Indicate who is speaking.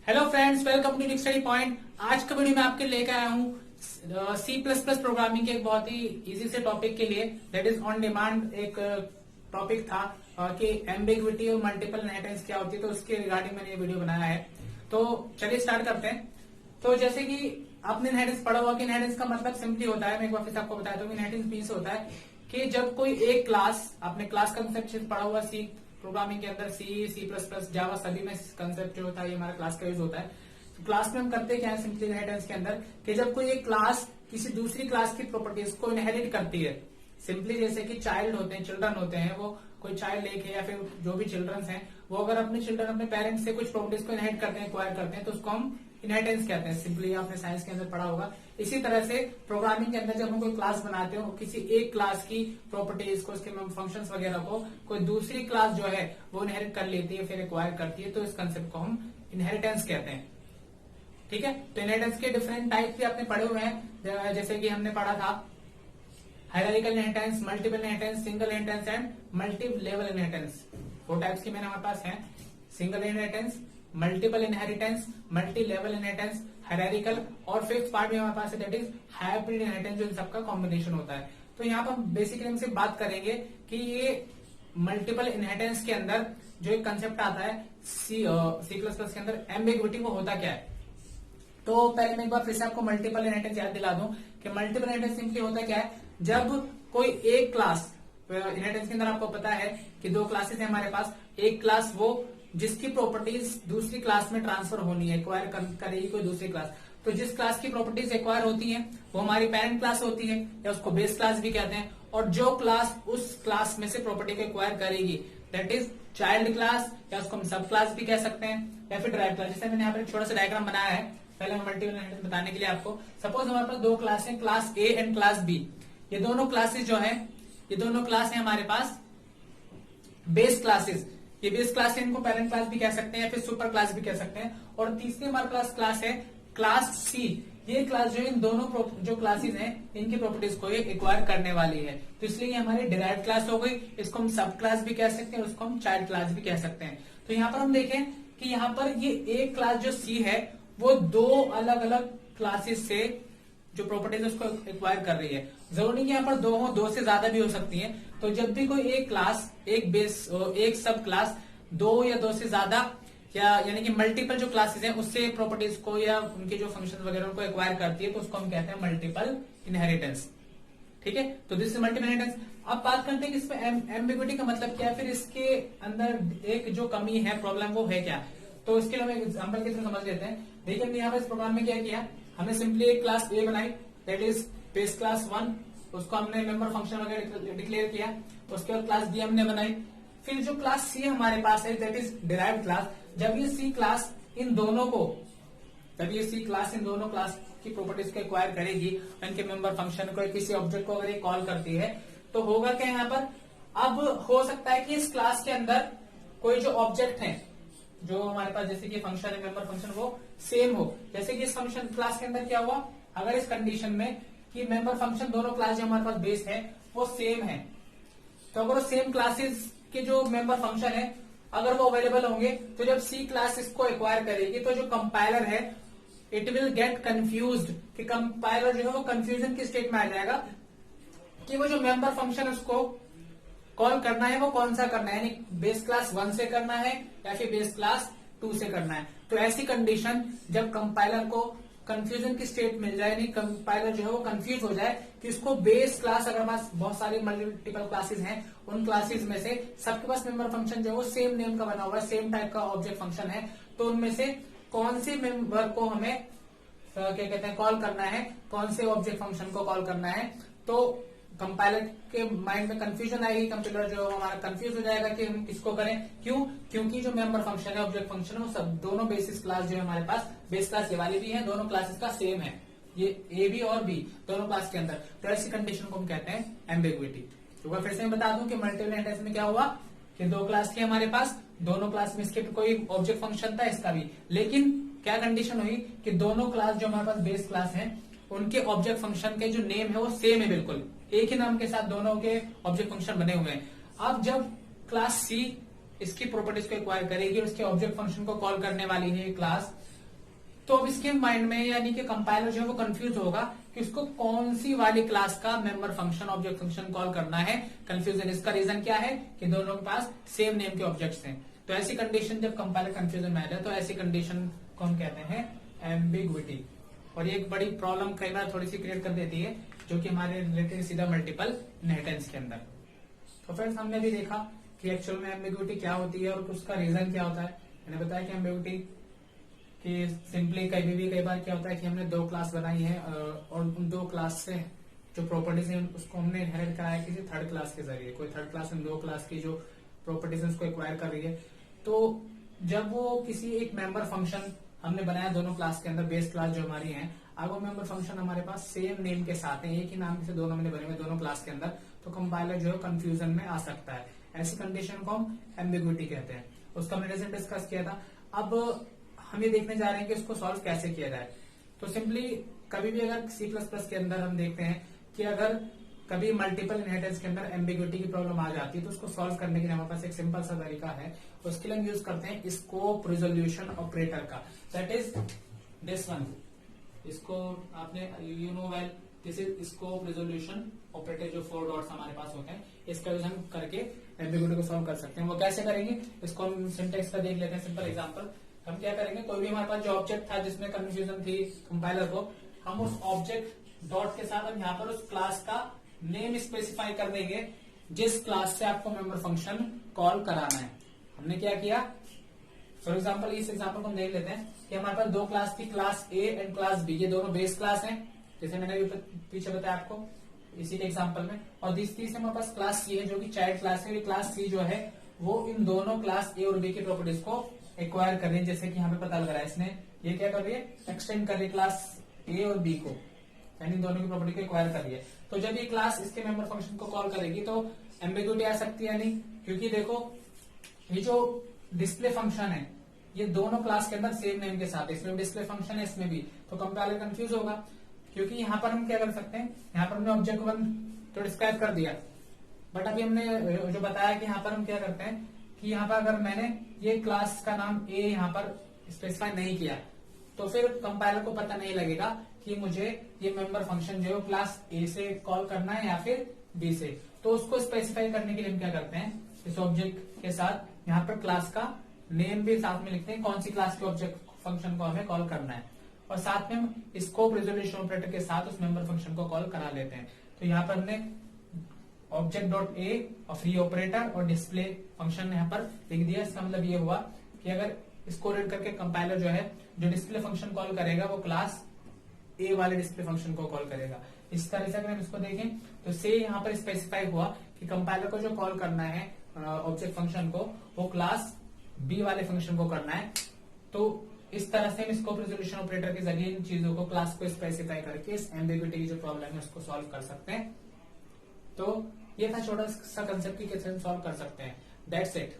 Speaker 1: Hello friends, welcome to new study point. आज का video में आपके लेकर आया हूँ C++ प्रोग्रामिंग के एक बहुत ही इजी से टॉपिक के लिए, दैट इज ऑन डिमांड। एक टॉपिक था कि एम्बिग्विटी और मल्टीपल इनहेरिटेंस क्या होती है, तो उसके रिगार्डिंग मैंने ये वीडियो बनाया है। तो चलिए स्टार्ट करते हैं। तो जैसे कि आपने इनहेरिटेंस पढ़ा हुआ कि इनहेरिटेंस का मतलब सिंपली होता है, मैं एक बार फिर आपको बताया हूँ। इनहेरिटेंस मीन्स होता है कि जब कोई एक क्लास, आपने क्लास कंसेप्ट पढ़ा हुआ सी प्रोग्रामिंग के अंदर, C++, जावा सभी में कंसेप्ट जो होता है ये हमारा क्लास का यूज होता है। तो क्लास में हम करते क्या है सिंपली इनहेरिटेंस के अंदर, कि जब कोई एक क्लास किसी दूसरी क्लास की प्रॉपर्टीज को इनहेरिट करती है, सिंपली जैसे कि चाइल्ड होते हैं, चिल्ड्रन होते हैं, वो कोई चाइल्ड एक है या फिर जो भी चिल्ड्रंस हैं, वो अगर अपने चिल्ड्रन अपने पेरेंट्स से कुछ प्रॉपर्टीज को इनहेरिट करते हैं, एक्वायर करते हैं, तो उसको हम इनहेरिटेंस कहते हैं। सिंपली आपने साइंस के अंदर पढ़ा होगा। इसी तरह से प्रोग्रामिंग के अंदर जब हम कोई क्लास बनाते हो, किसी एक क्लास की प्रॉपर्टीज को, उसके फंक्शंस वगैरह को कोई दूसरी क्लास जो है वो इनहेरिट कर लेती है, फिर एक्वायर करती है, तो इस कंसेप्ट को हम इनहेरिटेंस कहते हैं। ठीक है, तो इनहेरिटेंस के डिफरेंट टाइप भी आपने पढ़े हुए हैं, जैसे कि हमने पढ़ा था hierarchical inheritance, multiple inheritance, single inheritance and multi level inheritance. 4 types की मैंने हमारे पास है। Single inheritance, multiple inheritance, multi level inheritance, hierarchical, और 5th पार्ट में हमारे पास है दैट इज हाइब्रिड इनहेरिटेंस, जो इन सबका कॉम्बिनेशन होता है। तो यहाँ पर हम बेसिकली हमसे बात करेंगे कि ये मल्टीपल इनहेरिटेंस के अंदर जो एक कंसेप्ट आता है C++ के अंदर, एम्बिग्विटी, वो होता क्या है। तो पहले मैं एक बार फिर से आपको मल्टीपल इनहेरिटेंस याद दिला दूं कि मल्टीपल इनहेरिटेंस सिंपली होता क्या है, जब कोई एक क्लास, इनहेरिटेंस के अंदर आपको पता है कि 2 क्लासेस है हमारे पास। एक क्लास वो जिसकी प्रॉपर्टीज दूसरी क्लास में ट्रांसफर होनी है, एक्वायर करेगी कोई दूसरी क्लास। तो जिस क्लास की प्रॉपर्टीज एक्वायर होती हैं वो हमारी पेरेंट क्लास होती है, या उसको बेस क्लास भी कहते हैं। और जो क्लास उस क्लास में से प्रॉपर्टी को एक्वायर करेगी दैट इज चाइल्ड क्लास, या उसको हम सब क्लास भी कह सकते हैं, या फिर ड्राइव क्लास। जैसे मैंने यहाँ पर एक छोटा सा डायग्राम बनाया है पहले मल्टीपल इनहेरिटेंस बताने के लिए आपको। सपोज हमारे पास 2 क्लास है, class A and class B. ये दोनों क्लासेस जो है, ये दोनों क्लास है हमारे पास बेस क्लासेस। ये बेस क्लास है, इनको पेरेंट क्लास भी कह सकते हैं या फिर सुपर क्लास भी कह सकते हैं। और तीसरी हमारे पास क्लास है क्लास सी। ये क्लास जो इन दोनों जो क्लासेस हैं इनकी प्रॉपर्टीज को ये एक्वायर करने वाली है, तो इसलिए ये हमारी डिराइव्ड क्लास हो गई। इसको हम सब क्लास भी कह सकते हैं, उसको हम चाइल्ड क्लास भी कह सकते हैं। तो यहाँ पर हम देखें कि यहाँ पर ये एक क्लास जो सी है वो 2 अलग अलग क्लासेस से जो प्रॉपर्टीज उसको एक्वायर कर रही है। जरूरी कि यहाँ पर 2 हो, 2 से ज्यादा भी हो सकती है। तो जब भी कोई एक क्लास, एक बेस, एक सब क्लास 2 या 2 से ज्यादा, या यानी कि मल्टीपल जो क्लासेस हैं उससे प्रॉपर्टीज को या उनके जो फंक्शन वगैरह उनको एक्वायर करती है, तो उसको हम कहते हैं मल्टीपल इनहेरिटेंस। ठीक है, तो दिस इज मल्टीपल इनहेरिटेंस। अब बात करते हैं कि इसमें एम्बिग्विटी का मतलब क्या है, फिर इसके अंदर एक जो कमी है, प्रॉब्लम, वो है क्या। तो इसके लिए हम एग्जाम्पल के थ्रू समझ लेते हैं। देखिए हमने यहाँ पर इस प्रोग्राम में क्या किया, हमने सिंपली एक क्लास ए बनाई दैट इज बेस क्लास 1, उसको हमने मेंबर फंक्शन वगैरह डिक्लेयर किया। उसके बाद क्लास बी हमने बनाई। फिर जो क्लास सी हमारे पास है दैट इज डिराइव्ड क्लास। जब ये सी क्लास इन दोनों क्लास की प्रॉपर्टीज को एक्वायर करेगी, इनके मेंबर फंक्शन को, किसी ऑब्जेक्ट को अगर ये कॉल करती है, तो होगा क्या यहाँ पर। अब हो सकता है कि इस क्लास के अंदर कोई जो ऑब्जेक्ट है जो हमारे पास, जैसे कि फंक्शन है, मेंबर फंक्शन, वो सेम हो। जैसे कि इस फंक्शन क्लास के अंदर क्या हुआ, अगर इस कंडीशन में कि मेंबर फंक्शन दोनों क्लास जो हमारे पास बेस है वो सेम है, तो अगर वो सेम क्लासेस के जो मेंबर फंक्शन है अगर वो अवेलेबल होंगे, तो जब सी क्लास इसको एक्वायर करेगी तो जो कंपाइलर है इट विल गेट कंफ्यूज्ड, कि कंपाइलर जो है वो कंफ्यूजन की स्टेट में आ जाएगा कि वो जो मेंबर फंक्शन उसको कॉल करना है वो कौन सा करना है, यानी बेस क्लास 1 से करना है या फिर बेस क्लास 2 से करना है। तो ऐसी कंडीशन जब कंपाइलर को कंफ्यूजन की स्टेट मिल जाए, यानी कंपाइलर जो है वो कंफ्यूज हो जाए कि इसको बेस क्लास, अगर पास बहुत सारी मल्टीपल क्लासेस हैं, उन क्लासेस में से सबके पास मेंबर फंक्शन जो है वो सेम नेम का बना हुआ है, सेम टाइप का ऑब्जेक्ट फंक्शन है, तो उनमें से कौन से मेंबर को हमें क्या कहते हैं कॉल करना है, कौन से ऑब्जेक्ट फंक्शन को कॉल करना है। तो कंपाइलर के माइंड में कंफ्यूजन आएगी, कंप्यूटर जो हमारा कंफ्यूज हो जाएगा कि हम किसको करें। क्यों? क्योंकि जो मेंबर फंक्शन है, ऑब्जेक्ट फंक्शन है, वो सब दोनों बेसिस क्लास जो है हमारे पास, बेस क्लास ये वाली भी है, दोनों क्लासेस का सेम है, ये ए भी और बी दोनों क्लास के अंदर। तो ऐसी कंडीशन को हम कहते हैं एम्बिग्विटी। तो फिर से मैं बता दूं कि मल्टीपल इनहेरिटेंस में क्या हुआ कि 2 क्लास थी हमारे पास, दोनों क्लास में इसके कोई ऑब्जेक्ट फंक्शन था, इसका भी, लेकिन क्या कंडीशन हुई कि दोनों क्लास जो हमारे पास बेस क्लास है उनके ऑब्जेक्ट फंक्शन के जो नेम है वो सेम है, बिल्कुल एक ही नाम के साथ दोनों के ऑब्जेक्ट फंक्शन बने हुए हैं। अब जब क्लास सी इसकी प्रॉपर्टीज को एक्वायर करेगी और इसके ऑब्जेक्ट फंक्शन को कॉल करने वाली है क्लास, तो अब इसके माइंड में यानी कि कंपाइलर जो है वो कंफ्यूज होगा कि उसको कौन सी वाली क्लास का member function object function call करना है। कंफ्यूजन, इसका रीजन क्या है कि दोनों के पास सेम नेम के ऑब्जेक्ट्स हैं। तो ऐसी कंडीशन जब कंपाइलर कंफ्यूजन में आ जाए तो ऐसी कंडीशन को हम कहते हैं एम्बिग्विटी। और ये एक बड़ी प्रॉब्लम कई बार थोड़ी सी क्रिएट कर देती है, जो कि हमारे रिलेटेड सीधा मल्टीपल इनहेरिटेंस के अंदर। तो फ्रेंड्स हमने भी देखा कि एक्चुअल में एम्बिग्विटी क्या होती है और उसका रीजन क्या होता है। मैंने बताया कि एम्बिग्विटी कि सिंपली कई बार क्या होता है कि हमने दो क्लास बनाई है और उन दो क्लास से जो प्रॉपर्टीज है उसको हमने इनहेरिट कराया किसी थर्ड क्लास के जरिए। कोई थर्ड क्लास इन दो क्लास की जो प्रॉपर्टीज है उसको एक्वायर कर रही है। तो जब वो किसी एक मेंबर फंक्शन हमने बनाया दोनों क्लास के अंदर, बेस क्लास जो हमारी है, अब वो मेंबर फंक्शन हमारे पास सेम नेम के साथ है, एक ही नाम से दोनों हमने बने हुए दोनों क्लास के अंदर, तो कंपाइलर जो है कंफ्यूजन में आ सकता है। ऐसी कंडीशन को हम एम्बिग्विटी कहते हैं। उसका हमने रिजल्ट डिस्कस किया था। अब हम ये देखने जा रहे हैं कि उसको सॉल्व कैसे किया जाए। तो सिंपली कभी भी अगर C++ के अंदर हम देखते हैं कि अगर कभी मल्टीपल इनहेरिटेंस के अंदर एम्बिग्विटी की प्रॉब्लम आ जाती है तो उसको सॉल्व करने के लिए हमारे पास एक सिंपल सा तरीका है। उसके लिए हम यूज करते हैं स्कोप रिजोल्यूशन ऑपरेटर का, दैट इज दिस वन। इसको आपने you know well, this is scope resolution operator, जो 4 डॉट्स हमारे पास होते हैं, इसका यूज हम करके एम्बिग्विटी को सॉल्व कर सकते हैं। वो कैसे करेंगे इसको हम सिंटेक्स का देख लेते हैं। सिंपल एग्जांपल, हम क्या करेंगे, कोई भी हमारे पास जो ऑब्जेक्ट था जिसमें कंफ्यूजन थी कंपाइलर को, हम उस ऑब्जेक्ट डॉट के साथ हम यहाँ पर उस क्लास का नेम स्पेसिफाई कर देंगे जिस क्लास से आपको मेंबर फंक्शन कॉल कराना है। हमने क्या किया, फॉर एग्जाम्पल इस एग्जाम्पल को हम देख लेते हैं कि हमारे पास दो क्लास थी, class A and class B. ये दोनों बेस क्लास हैं, जैसे मैंने पीछे बताया आपको इसी एग्जाम्पल में। और तीसरी हमारे पास क्लास सी है जो कि चाइल्ड क्लास है। क्लास सी जो है वो इन दोनों क्लास ए और बी की प्रॉपर्टीज को एक्वायर कर रही है, जैसे कि यहाँ पे पता लग रहा है इसने ये क्या कर रही है, एक्सटेंड कर रही है क्लास ए और बी को, यानी दोनों की प्रॉपर्टी को एक्वायर कर रही है। तो जब ये क्लास इसके मेंबर फंक्शन को कॉल करेगी तो एम्बिग्विटी आ सकती है नहीं, क्योंकि देखो ये जो डिस्प्ले फंक्शन है ये दोनों क्लास के अंदर सेम नेम के साथ है, इसमें डिस्प्ले फंक्शन है इसमें भी, तो कंपाइलर कंफ्यूज होगा। क्योंकि यहाँ पर हम क्या कर सकते हैं, यहाँ पर हमने ऑब्जेक्ट वन तो डिस्क्राइब कर दिया, बट अभी हमने जो बताया कि यहाँ पर हम क्या करते हैं कि यहाँ पर अगर मैंने ये क्लास का नाम ए यहाँ पर स्पेसिफाई नहीं किया तो फिर कंपाइलर को पता नहीं लगेगा कि मुझे ये मेंबर फंक्शन जो है क्लास ए से कॉल करना है या फिर बी से। तो उसको स्पेसिफाई करने के लिए हम क्या करते हैं, इस ऑब्जेक्ट के साथ यहाँ पर क्लास का नेम भी साथ में लिखते हैं, कौन सी क्लास के ऑब्जेक्ट फंक्शन को हमें कॉल करना है, और साथ में हम स्कोप रिजोल्यूशन ऑपरेटर के साथ उस मेंबर फंक्शन को कॉल करा लेते हैं। तो यहाँ पर हमने ऑब्जेक्ट डॉट ए और फ्री ऑपरेटर और डिस्प्ले फंक्शन यहाँ पर लिख दिया। इसका मतलब ये हुआ कि अगर इसको रीड करके कंपाइलर जो है जो डिस्प्ले फंक्शन कॉल करेगा वो क्लास ए वाले डिस्प्ले फंक्शन को कॉल करेगा। इस तरह से अगर हम इसको देखें तो से यहाँ पर स्पेसिफाई हुआ कि कंपाइलर को जो कॉल करना है ऑब्जेक्ट फंक्शन को वो क्लास बी वाले फंक्शन को करना है। तो इस तरह से हम स्कोप रिजोल्यूशन ऑपरेटर के जरिए इन चीजों को क्लास को स्पेसिफाई करके इस एम्बिग्विटी की जो प्रॉब्लम है उसको सॉल्व कर सकते हैं। तो ये था छोटा सा कंसेप्ट की कैसे हम सॉल्व कर सकते हैं। That's it.